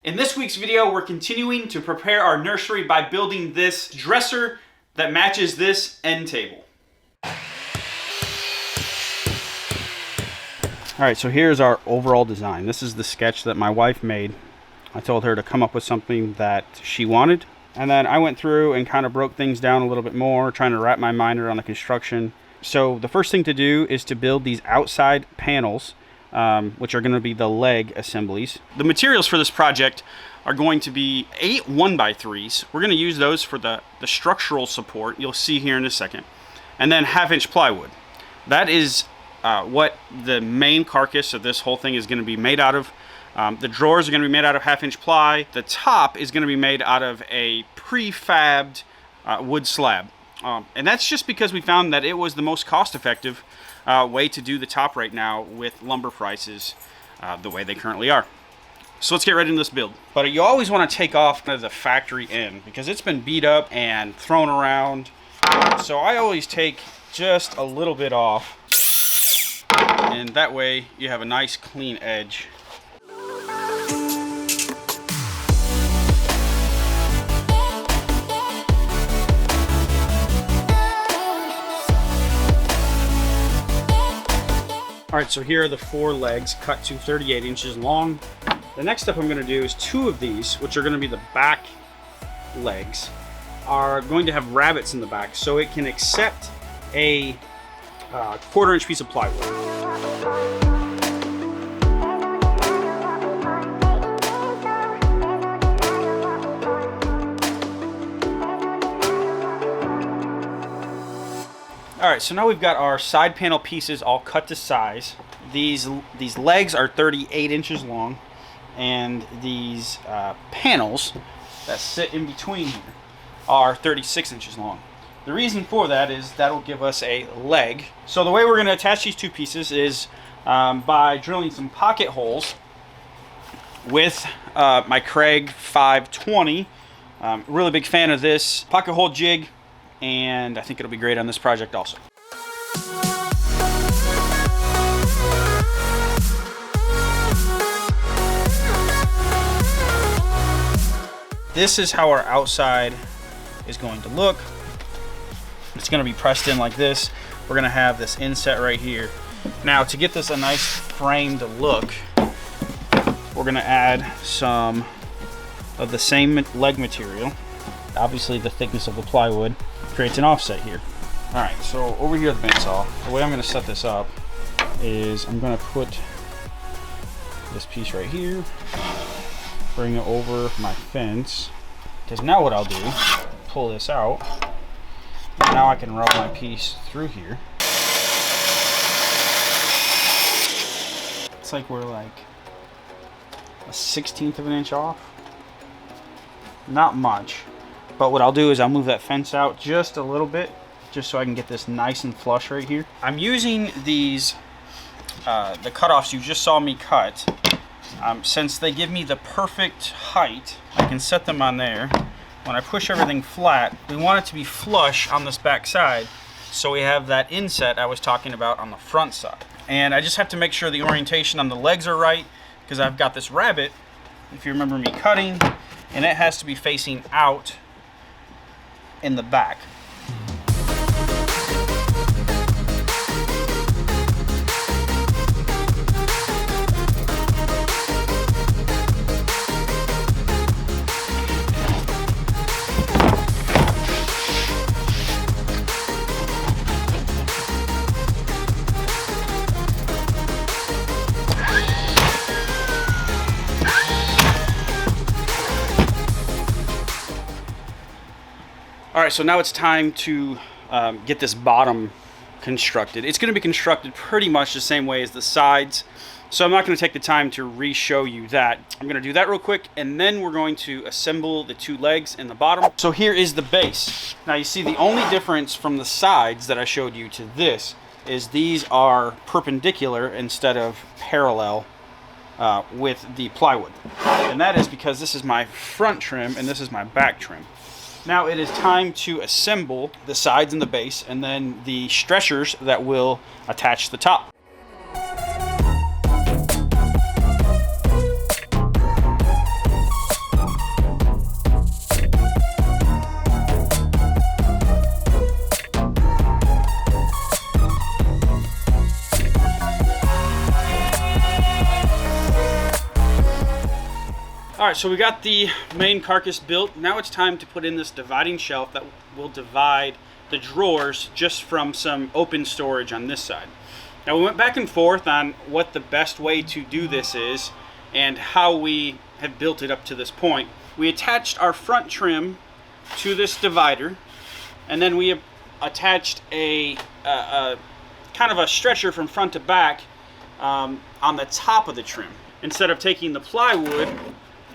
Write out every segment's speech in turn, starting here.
In this week's video, we're continuing to prepare our nursery by building this dresser that matches this end table. All right, so here's our overall design. This is the sketch that my wife made. I told her to come up with something that she wanted. And then I went through and kind of broke things down a little bit more, trying to wrap my mind around the construction. So the first thing to do is to build these outside panels, which are going to be the leg assemblies. The materials for this project are going to be 8 1x3s. We're going to use those for the structural support, you'll see here in a second. And then 1/2-inch plywood. That is what the main carcass of this whole thing is going to be made out of. The drawers are going to be made out of 1/2-inch ply. The top is going to be made out of a prefabbed wood slab. And that's just because we found that it was the most cost-effective way to do the top right now with lumber prices the way they currently are. So let's get right into this build. But you always want to take off the factory end because it's been beat up and thrown around. So I always take just a little bit off, and that way you have a nice clean edge. All right, so here are the 4 legs cut to 38 inches long. The next step I'm going to do is 2 of these, which are going to be the back legs, are going to have rabbets in the back so it can accept a 1/4-inch piece of plywood. All right, so now we've got our side panel pieces all cut to size. These legs are 38 inches long, and these panels that sit in between here are 36 inches long. The reason for that is that'll give us a leg. So the way we're going to attach these 2 pieces is by drilling some pocket holes with my Craig 520. Really big fan of this pocket hole jig, and I think it'll be great on this project also. This is how our outside is going to look. It's going to be pressed in like this. We're going to have this inset right here. Now, to get this a nice framed look, we're going to add some of the same leg material. Obviously, the thickness of the plywood creates an offset here. All right, so over here at the bandsaw, the way I'm going to set this up is I'm going to put this piece right here, bring it over my fence, because now what I'll do, pull this out, and now I can rub my piece through here. It's like we're like a 1/16 of an inch off. Not much, but what I'll do is I'll move that fence out just a little bit, just so I can get this nice and flush right here. I'm using these, the cutoffs you just saw me cut. Since they give me the perfect height, I can set them on there. When I push everything flat, we want it to be flush on this back side, so we have that inset I was talking about on the front side. And I just have to make sure the orientation on the legs are right, because I've got this rabbet, if you remember me cutting, and it has to be facing out in the back. All right, so now it's time to get this bottom constructed. It's going to be constructed pretty much the same way as the sides, so I'm not going to take the time to re-show you that. I'm going to do that real quick, and then we're going to assemble the 2 legs in the bottom. So here is the base. Now you see the only difference from the sides that I showed you to this is these are perpendicular instead of parallel with the plywood. And that is because this is my front trim and this is my back trim. Now it is time to assemble the sides and the base, and then the stretchers that will attach the top. All right, so we got the main carcass built. Now it's time to put in this dividing shelf that will divide the drawers just from some open storage on this side. Now we went back and forth on what the best way to do this is and how we have built it up to this point. We attached our front trim to this divider, and then we have attached a kind of a stretcher from front to back on the top of the trim. Instead of taking the plywood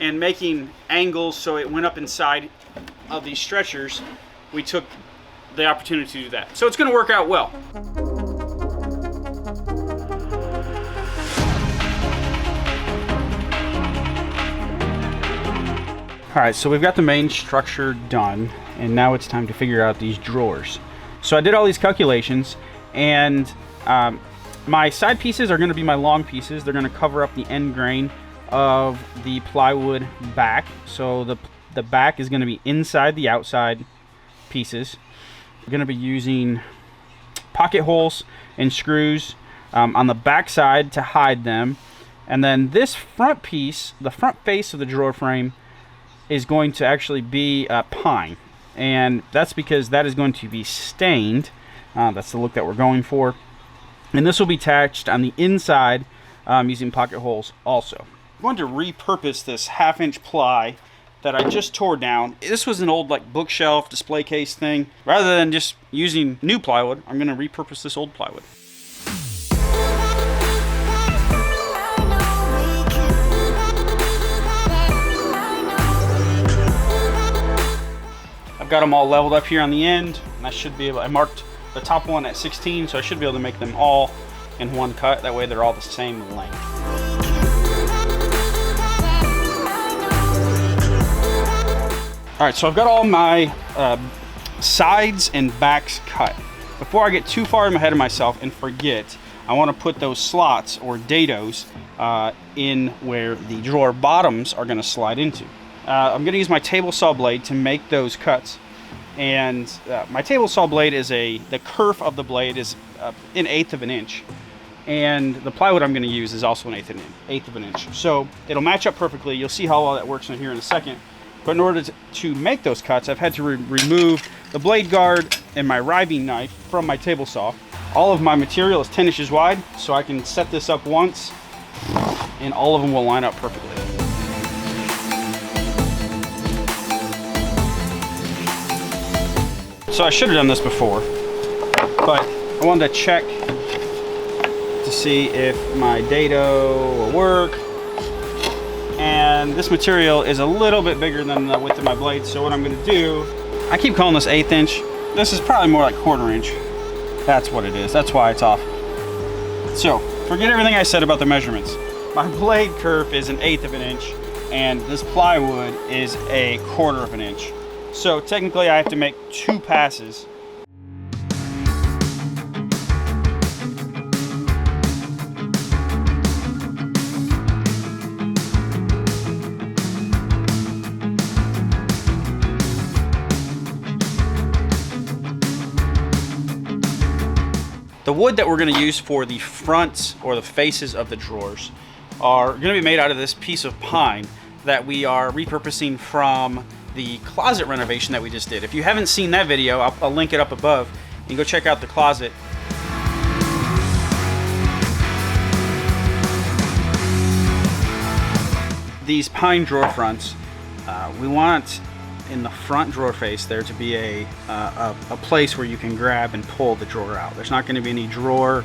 and making angles so it went up inside of these stretchers, we took the opportunity to do that. So it's going to work out well. All right, so we've got the main structure done, and now it's time to figure out these drawers. So I did all these calculations, and my side pieces are going to be my long pieces. They're going to cover up the end grain of the plywood back. So the back is going to be inside the outside pieces. We're going to be using pocket holes and screws on the back side to hide them. And then this front piece, the front face of the drawer frame, is going to actually be pine. And that's because that is going to be stained. That's the look that we're going for. And this will be attached on the inside using pocket holes also. I'm going to repurpose this 1/2-inch ply that I just tore down. This was an old like bookshelf display case thing. Rather than just using new plywood, I'm going to repurpose this old plywood. I've got them all leveled up here on the end, and I should be able, I marked the top one at 16, so I should be able to make them all in one cut. That way they're all the same length. All right, so I've got all my sides and backs cut. Before I get too far ahead of myself and forget, I want to put those slots or dados in where the drawer bottoms are going to slide into. I'm going to use my table saw blade to make those cuts. And my table saw blade is the kerf of the blade is 1/8 of an inch. And the plywood I'm going to use is also 1/8 of an inch. So it'll match up perfectly. You'll see how well that works in here in a second. But in order to make those cuts, I've had to remove the blade guard and my riving knife from my table saw. All of my material is 10 inches wide, so I can set this up once and all of them will line up perfectly. So I should have done this before, but I wanted to check to see if my dado will work. And this material is a little bit bigger than the width of my blade, so what I'm going to do, I keep calling this 1/8 inch. This is probably more like 1/4 inch. That's what it is. That's why it's off. So forget everything I said about the measurements. My blade kerf is 1/8 of an inch, and this plywood is 1/4 of an inch. So technically I have to make 2 passes. The wood that we're going to use for the fronts or the faces of the drawers are going to be made out of this piece of pine that we are repurposing from the closet renovation that we just did. If you haven't seen that video, I'll link it up above. You can go check out the closet. These pine drawer fronts, we want in the front drawer face there to be a place where you can grab and pull the drawer out. There's not going to be any drawer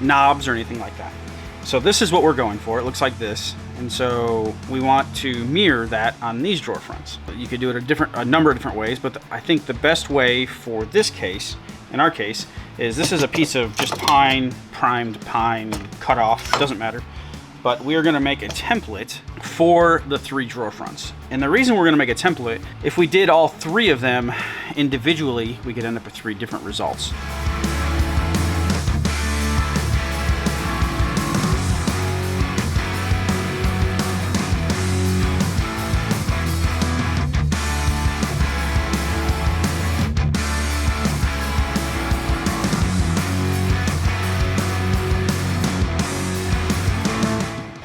knobs or anything like that. So this is what we're going for. It looks like this, and so we want to mirror that on these drawer fronts. You could do it a number of different ways, but I think the best way for this case, in our case, is this is a piece of just pine, primed pine, cut off, doesn't matter. But we are going to make a template for the 3 drawer fronts. And the reason we're going to make a template, if we did all 3 of them individually, we could end up with 3 different results.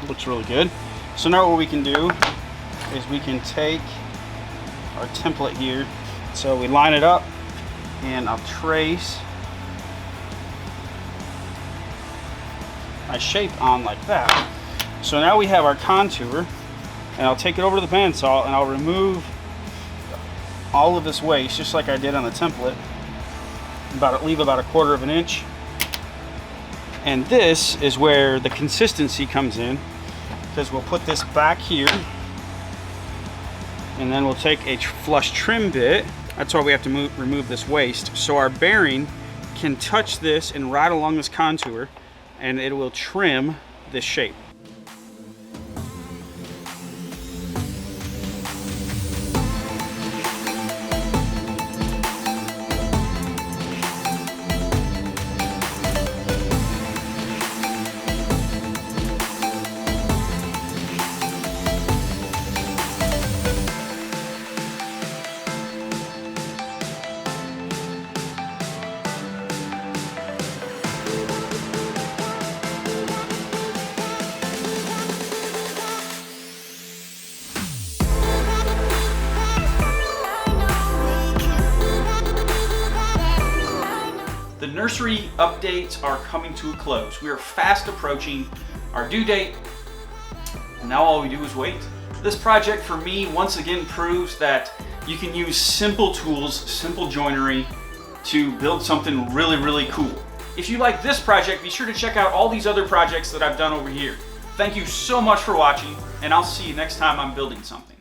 Looks really good. So now what we can do is we can take our template here. So we line it up and I'll trace my shape on like that. So now we have our contour, and I'll take it over to the bandsaw and I'll remove all of this waste just like I did on the template. Leave about 1/4 inch. And this is where the consistency comes in, because we'll put this back here and then we'll take a flush trim bit. That's why we have to remove this waste, so our bearing can touch this and ride along this contour, and it will trim this shape. The nursery updates are coming to a close. We are fast approaching our due date, and now all we do is wait. This project for me once again proves that you can use simple tools, simple joinery to build something really, really cool. If you like this project, be sure to check out all these other projects that I've done over here. Thank you so much for watching, and I'll see you next time I'm building something.